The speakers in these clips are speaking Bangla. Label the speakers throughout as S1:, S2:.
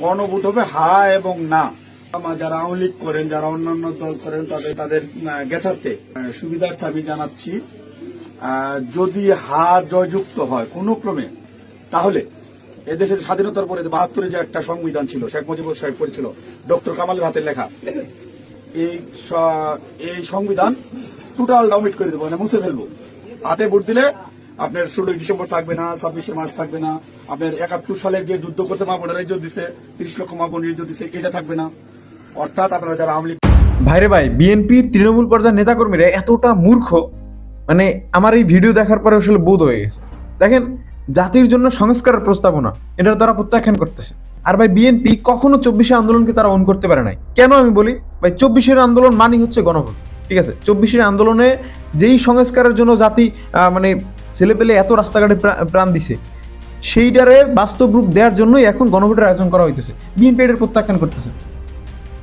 S1: গণভোট হবে হা এবং না। যারা আওয়ামী লীগ করেন, যারা অন্যান্য দল করেন, তাদের জ্ঞাতার্থে সুবিধার্থে আমি জানাচ্ছি, যদি হা জয়যুক্ত হয় কোনো ক্রমে, তাহলে এদেশের স্বাধীনতার পরে 72-এ যে একটা সংবিধান ছিল, শেখ মুজিবুর সাহেব করেছিল, ডক্টর কামালের হাতের লেখা, এই সংবিধান টোটাল ডাউমিট করে দেবো, মানে মুছে ফেলবো। হাতে ভোট দিলে আপনার 16 ডিসেম্বর থাকবে না, 26শে মার্চ থাকবে না, আপনার 71 সালের যে যুদ্ধ করতে মা বোনেরা ইজ্জত দিচ্ছে, 30 লক্ষ মা বোনের ইজ্জত দিচ্ছে, এটা থাকবে না। অর্থাৎ আপনারা যারা আওয়ামী লীগ
S2: ভাইরে ভাই, বিএনপির তৃণমূল পর্যায়ের নেতাকর্মীরা এতটা মূর্খ, মানে আমার এই ভিডিও দেখার পরে আসলে বোধ হয়ে গেছে। দেখেন, জাতির জন্য সংস্কারের প্রস্তাবনা এটা তারা প্রত্যাখ্যান করতেছে। আর ভাই বিএনপি কখনো 24শে আন্দোলনকে তারা অন করতে পারে নাই। কেন আমি বলি ভাই, 24শে আন্দোলন মানে হচ্ছে গণভোট, ঠিক আছে? 24শে আন্দোলনে যেই সংস্কারের জন্য জাতি মানে ছেলেপেলে এত রাস্তাঘাটে প্রাণ দিছে, সেইটারে বাস্তব রূপ দেওয়ার জন্যই এখন গণভোটের আয়োজন করা হইতেছে। বিএনপি এটার প্রত্যাখ্যান করতেছে।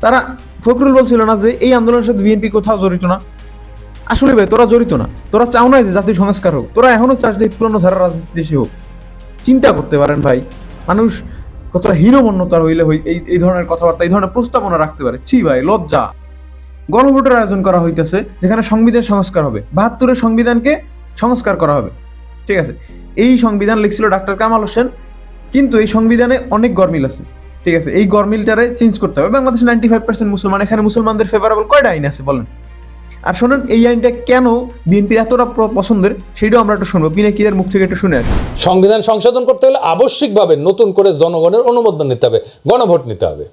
S2: তারা, ফখরুল বলছিল না যে এই আন্দোলনের সাথে বিএনপি কোথাও জড়িত না? আসলে ভাই তোরা জড়িত না, তোরা চাও না যে জাতির সংস্কার হোক, তোরা এখনো চাস যে পুরনো ধারার রাজনীতি দেশে হোক। চিন্তা করতে পারেন ভাই, মানুষ কতটা হীনমন্যতার হইলে এই ধরনের কথাবার্তা, এই ধরনের প্রস্তাবনা রাখতে পারে। ছি ভাই, লজ্জা। গণভোটের আয়োজন করা হইতেছে যেখানে সংবিধান সংস্কার হবে, 72-এর সংবিধানকে সংস্কার করা হবে, ঠিক আছে? এই সংবিধান লিখছিল ডাক্তার কামাল হোসেন, কিন্তু এই সংবিধানে অনেক গরমিল আছে, ঠিক আছে? এই গরমিলটারে চেঞ্জ করতে হবে। বাংলাদেশে 95% মুসলমান, এখানে মুসলমানদের ফেভারেবল কয়টা আইন আছে বলেন? আর শোনেন, এই আইনটা কেন বিএনপির এতটা পছন্দের সেটাও আমরা একটু শুনবো, পিনাকিদের মুখ থেকে একটু শুনে আসি।
S3: সংবিধান সংশোধন করতে হলে আবশ্যিকভাবে নতুন করে জনগণের অনুমোদন নিতে হবে, গণভোট নিতে হবে।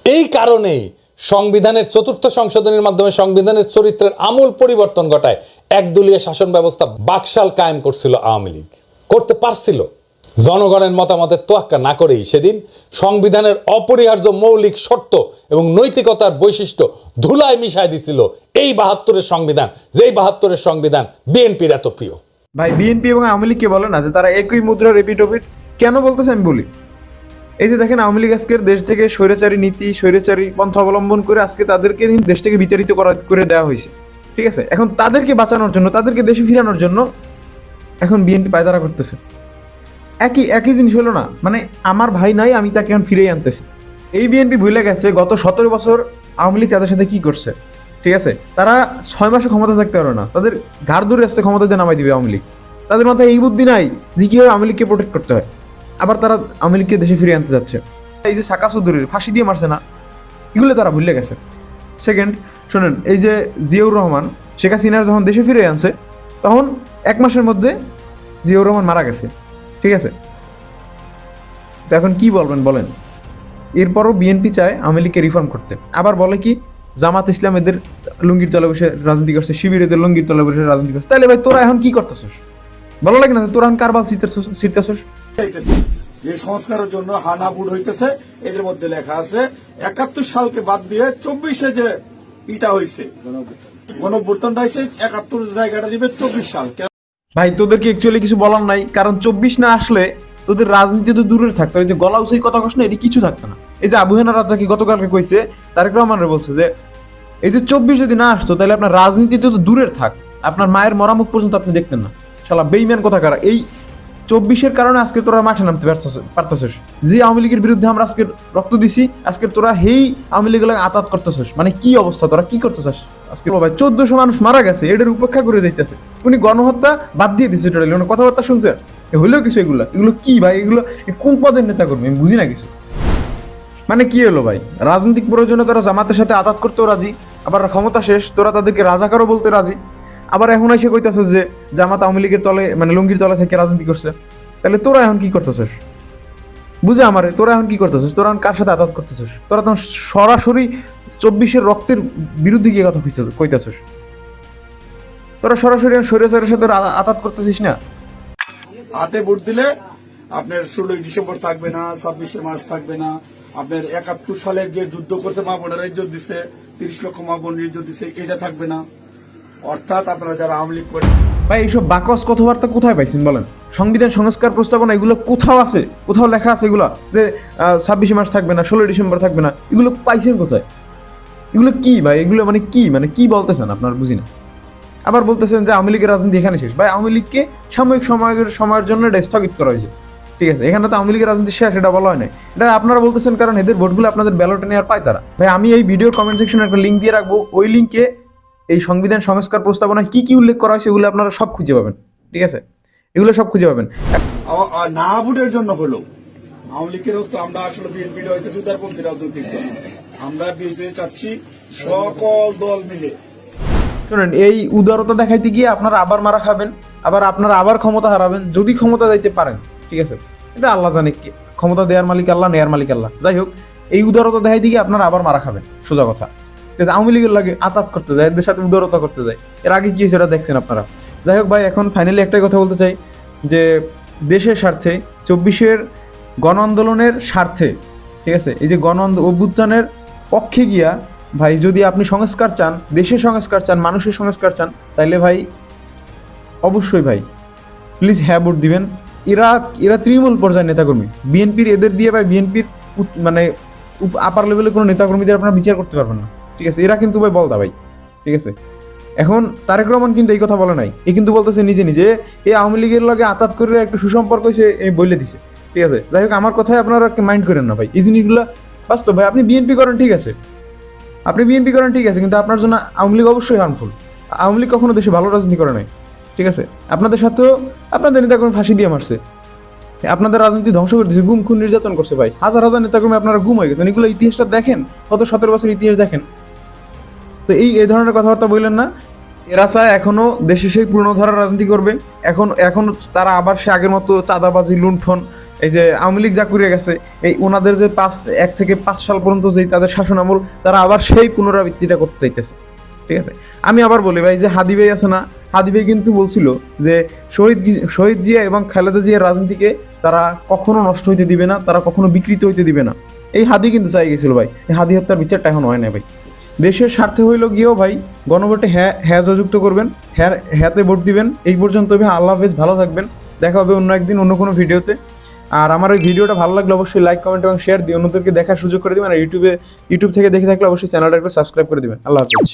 S3: এই কারণেই সংবিধানের 4র্থ সংশোধনের মাধ্যমে সংবিধানের চরিত্রের আমূল পরিবর্তন ঘটায় একদলীয় শাসন ব্যবস্থা বাকশাল কায়েম করছিল আওয়ামী লীগ, করতে পারছিল। জনগণের মতামতের তোয়াক্কা না করেই সেদিন সংবিধানের অপরিহার্য মৌলিক শর্ত এবং নৈতিকতার বৈশিষ্ট্য ধুলায় মিশায় দিছিল এই 72-এর সংবিধান, যেই 72-এর সংবিধান বিএনপির এত প্রিয়।
S2: ভাই বিএনপি এবং আওয়ামী লীগকে বলে না যে তারা একই মুদ্রার রিপিট ওপিট কেন বলতেছে আমি বলি। এই যে দেখেন, আওয়ামী লীগ আজকের দেশ থেকে স্বৈরাচারী নীতি, স্বৈরাচারী পন্থা অবলম্বন করে আজকে তাদেরকে দেশ থেকে বিতাড়িত করে দেওয়া হয়েছে, ঠিক আছে? এখন তাদেরকে বাঁচানোর জন্য, তাদেরকে দেশে ফিরানোর জন্য এখন বিএনপি পায়তারা করতেছে। একই জিনিস হলো না, মানে আমার ভাই নাই, আমি তাকে এখন ফিরেই আনতেছি। এই বিএনপি ভুলে গেছে গত 17 বছর আওয়ামী লীগ তাদের সাথে কি করছে, ঠিক আছে? তারা 6 মাসে ক্ষমতা থাকতে পারবে না, তাদের ঘাড় ধরে আসতে ক্ষমতা দিয়ে নামাই দিবে আওয়ামী লীগ। তাদের মাথায় এই বুদ্ধি নাই যে কীভাবে আওয়ামী লীগকে প্রোটেক্ট করতে হয়। আবার তারা আওয়ামী লীগকে দেশে ফিরিয়ে আনতে যাচ্ছে। এই যে সাকা চৌধুরীর ফাঁসি দিয়ে মারছে না, এগুলো তারা ভুলে গেছে। সেকেন্ড, শোনেন, এই যে জিয়াউর রহমান শেখ হাসিনার যখন দেশে ফিরে আনছে, তখন 1 মাসের মধ্যে জিয়াউর রহমান মারা গেছে, ঠিক আছে? তো এখন কি বলবেন বলেন? এরপরও বিএনপি চায় আওয়ামী লীগকে রিফর্ম করতে। আবার বলে কি জামাত ইসলাম এদের লুঙ্গির তলে বসে রাজনীতি করছে, শিবির এদের লুঙ্গির তলে বসে রাজনীতি করছে। তাহলে ভাই তোরা এখন কি করতেছিস? ভালো লাগে না তোরা এখন কারবাল ছিটতেছিস?
S1: যে সংস্কারের জন্য হানা বুট হইতেছে, এদের মধ্যে লেখা আছে 71 সালকে বাদ দিয়ে 24-এ যে ইটা হয়েছে, গণঅভ্যুত্থানটা হয়েছে 71 জায়গাটা নিবে 24 সাল।
S2: ভাই তোদেরকে অ্যাকচুয়ালি কিছু বলার নাই, কারণ 24 না আসলে তোদের রাজনীতি তো দূরে থাকতো। এই যে গলা উঁচাই কথা কস না, এটি কিছু থাকতো না। এই যে আবু হেনা রাজ্জাকি গতকালকে কইছে, তারেক রহমানরে বলছে যে এই যে 24 যদি না আসতো তাহলে আপনার রাজনীতি তো দূরের থাক, আপনার মায়ের মরামুখ পর্যন্ত আপনি দেখতেন না। শালা বেইমান কথা কারা। এই 24-এর কারণে আজকে তোরা মাঠে নামতে পারতেছিস। যে আওয়ামী লীগের বিরুদ্ধে আমরা আজকে রক্ত দিছি, আজকে তোরা হেই আওয়ামী লীগের আতাত করতেছিস। মানে কি অবস্থা, তোরা কি করতেছিস? আজকে ভাই 1400 মানুষ মারা গেছে, এটার উপেক্ষা করে যাইতেছে। উনি গণহত্যা বাদ দিয়ে দিচ্ছে টোটালি, মানে কথাবার্তা শুনছেন? হইলেও কিছু এগুলো কি ভাই? এগুলো কোন পদের নেতা করবে আমি বুঝি না কিছু। মানে কি হলো ভাই? রাজনৈতিক প্রয়োজনে তোরা জামাতের সাথে আতাত করতেও রাজি, আবার ক্ষমতা শেষ তোরা তাদেরকে রাজাকারও বলতে রাজি। আবার এখন এসে কইতাছিস যে জামাত আওয়ামী লীগের তলে, মানে লুঙ্গির তলে থেকে রাজনীতি করছে। তাহলে তোরা এখন কি করতেছিস? বুঝে আমারে, তোরা এখন কি করতেছিস? তোরা এখন কার সাথে আতাত করতেছিস? তোরা তখন সরাসরি 24-এর রক্তের বিরুদ্ধে গিয়ে কথা কইতাছিস। তোরা সরাসরি স্বৈরাচারের সাথে আতাত করতেছিস না।
S1: হাতে ভোট দিলে আপনার 16 ডিসেম্বর থাকবে না, 26শে মার্চ থাকবে না, আপনার 71 সালের যে যুদ্ধ করতে মা বোনেরা ইজ্জত দিচ্ছে, 30 লক্ষ মা বোনের ইজ্জত দিচ্ছে, এটা থাকবে না। অর্থাৎ আপনারা যারা আওয়ামী লীগ করেন
S2: ভাই, এইসব বাকস কথাবার্তা কোথায় পাইছেন বলেন? সংবিধান সংস্কার প্রস্তাবনা এগুলো কোথাও আছে? কোথাও লেখা আছে এগুলো যে 26শে মার্চ থাকবে না, 16 ডিসেম্বর থাকবে না? এগুলো পাইছেন কোথায়? এগুলো কি ভাই? এগুলো মানে কি বলতেছেন আপনার বুঝি না। আবার বলতেছেন যে আওয়ামী লীগের রাজনীতি এখানে শেষ। ভাই আওয়ামী লীগকে সাময়িক সময়ের জন্য এটা স্থগিত করা হয়েছে, ঠিক আছে, এখানে তো আওয়ামী লীগের রাজনীতি শেষ এটা বলা হয় না, এটা আপনারা বলতেছেন কারণ এদের ভোটগুলো আপনাদের ব্যালটে নেওয়ার পায় তারা। ভাই আমি এই ভিডিওর কমেন্ট সেকশনে একটা লিঙ্ক দিয়ে রাখবো, ওই লিঙ্কে এই সংবিধান সংস্কার প্রস্তাবনায় কি কি উল্লেখ করা হয় সেগুলো আপনারা সব খুঁজে পাবেন। ঠিক আছে, এগুলো সব খুঁজে পাবেন।
S1: না ভোটের জন্য হলো আওয়ামী লীগেরও তো আমরা আসলে বিএনপির হয়তো সুদারপন্থী রাজনৈতিক দল, আমরা বিএনপি চাচ্ছি সকল দল মিলে।
S2: শুনেন, এই উদারতা দেখাইতে গিয়ে আপনারা আবার মারা খাবেন, আপনারা আবার ক্ষমতা হারাবেন যদি ক্ষমতা যাইতে পারেন। ঠিক আছে, এটা আল্লাহ জানে, ক্ষমতা দেওয়ার মালিক আল্লাহ, নেয়ার মালিক আল্লাহ। যাই হোক, এই উদারতা দেখাইতে গিয়ে আপনারা আবার মারা খাবেন, সোজা কথা। ঠিক আছে, আওয়ামী লীগের লাগে আতাত করতে যায়, এদের সাথে উদারতা করতে যায়, এর আগে কি হয়েছে এটা দেখছেন আপনারা। যাই হোক ভাই, এখন ফাইনালি একটাই কথা বলতে চাই যে দেশের স্বার্থে 24-এর গণ আন্দোলনের স্বার্থে, ঠিক আছে, এই যে অভ্যুত্থানের পক্ষে গিয়া ভাই যদি আপনি সংস্কার চান, দেশের সংস্কার চান, মানুষের সংস্কার চান, তাইলে ভাই অবশ্যই ভাই প্লিজ হ্যাঁ ভোট দিবেন। এরা তৃণমূল পর্যায়ের নেতাকর্মী, বিএনপির এদের দিয়ে ভাই বিএনপির মানে আপার লেভেলে কোনো নেতাকর্মীদের আপনারা বিচার করতে পারবেন না। ঠিক আছে, এরা কিন্তু ভাই বলদা ভাই। ঠিক আছে, এখন তারেক রহমান কিন্তু এই কথা বলে নাই, এ কিন্তু বলতেছে নিজে নিজে এই আওয়ামী লীগের লগে আতাত করে একটু সুসম্পর্ক হয়েছে বলে দিছে। ঠিক আছে, যাই হোক আমার কথায় আপনারা মাইন্ড করেন না ভাই, এই জিনিসগুলো বাস্তব ভাই। আপনি বিএনপি করেন ঠিক আছে, কিন্তু আপনার জন্য আওয়ামী লীগ অবশ্যই হার্মফুল। আওয়ামী লীগ কখনো দেশে ভালো রাজনীতি করে নাই। ঠিক আছে, আপনাদের সাথেও আপনাদের নেতাকর্মী ফাঁসি দিয়ে মারছে, আপনাদের রাজনীতি ধ্বংস করে দিয়েছে, গুম খুন নির্যাতন করছে ভাই, হাজার হাজার নেতাকর্মী আপনারা গুম হয়ে গেছেন। এগুলো ইতিহাসটা দেখেন, গত 17 বছর ইতিহাস দেখেন। তো এই ধরনের কথাবার্তা বললেন না। এরা চায় এখনো দেশে সেই পূর্ণধারার রাজনীতি করবে, এখন তারা আবার সে আগের মতো চাঁদাবাজি, লুণ্ঠন, এই যে আওয়ামী লীগ যা করে গেছে, এই ওনাদের যে 1 থেকে 5 সাল পর্যন্ত যেই তাদের শাসন আমল, তারা আবার সেই পুনরাবৃত্তিটা করতে চাইতেছে। ঠিক আছে, আমি আবার বলি ভাই, যে হাদি ভাই আছে না, হাদি ভাই কিন্তু বলছিল যে শহীদ জিয়া এবং খালেদা জিয়ার রাজনীতিকে তারা কখনো নষ্ট হইতে দিবে না, তারা কখনো বিকৃত হইতে দিবে না। এই হাদি কিন্তু চাই গেছিল ভাই, এই হাদি হত্যার বিচারটা এখন হয় না ভাই। দেশের স্বার্থে হইল গিয়েও ভাই গণভোটে হ্যাঁ যুক্ত করবেন, হ্যাঁতে ভোট দিবেন। এই পর্যন্ত ভাই, আল্লাহ হাফেজ, ভালো থাকবেন, দেখা হবে অন্য একদিন অন্য কোনো ভিডিওতে। আর আমার এই ভিডিওটা ভালো লাগলে অবশ্যই লাইক, কমেন্ট এবং শেয়ার দিয়ে অন্যদেরকে দেখার সুযোগ করে দিবেন। আর ইউটিউব থেকে দেখে থাকলে অবশ্যই চ্যানেলটা একটু সাবস্ক্রাইব করে দিবেন। আল্লাহ হাফেজ।